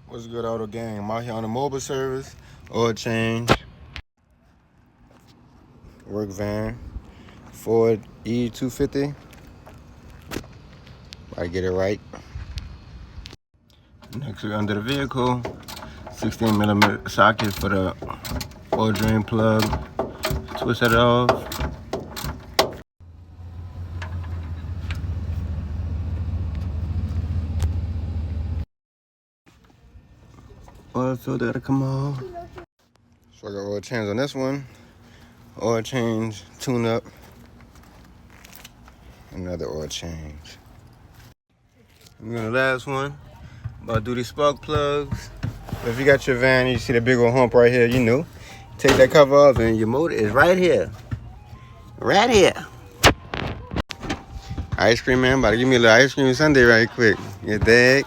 What's good, Auto Gang? I'm out here on the mobile service, oil change, work van, Ford E250. I get it right. Next, we're under the vehicle, 16mm socket for the oil drain plug. Twist that off. Oil filter to come off. So I got oil change on this one. Oil change, tune up. Another oil change. And then the last one, about to do these spark plugs. If you got your van and you see the big old hump right here, you know, take that cover off and your motor is right here. Right here. Ice cream man, about to give me a little ice cream sundae right quick. You dig?